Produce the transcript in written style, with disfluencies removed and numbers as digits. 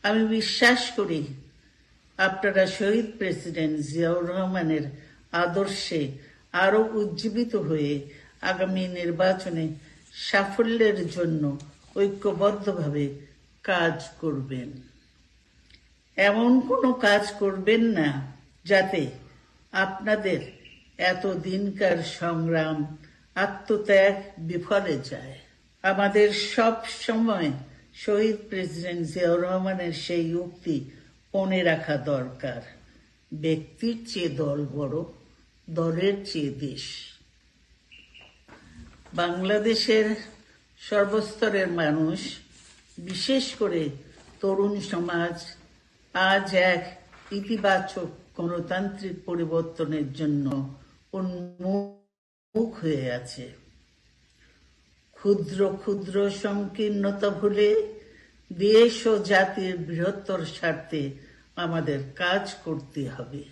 আমি বিশ্বাস করি আপনারা শহীদ প্রেসিডেন্ট জিয়াউর রহমানের আদর্শে আরো উজ্জীবিত হয়ে আগামী নির্বাচনে সাফল্যের জন্য ঐক্যবদ্ধভাবে কাজ করবেন। এমন কোনো কাজ করবেন না যাতে আপনাদের এতদিনকার সংগ্রাম আত্মত্যাগ বিফলে যায়। আমাদের সব সময় শহীদ প্রেসিডেন্ট জিয়াউর রহমানের সেই উক্তি মনে রাখা দরকার, ব্যক্তির চেয়ে দল বড়, দলের চেয়ে দেশ। বাংলাদেশের সর্বস্তরের মানুষ, বিশেষ করে তরুণ সমাজ আজ এক ইতিবাচক গণতান্ত্রিক পরিবর্তনের জন্য উন্মুখ হয়ে আছে। ক্ষুদ্র ক্ষুদ্র সংকীর্ণতা ভুলে দেশ ও জাতির বৃহত্তর স্বার্থে আমাদের কাজ করতে হবে।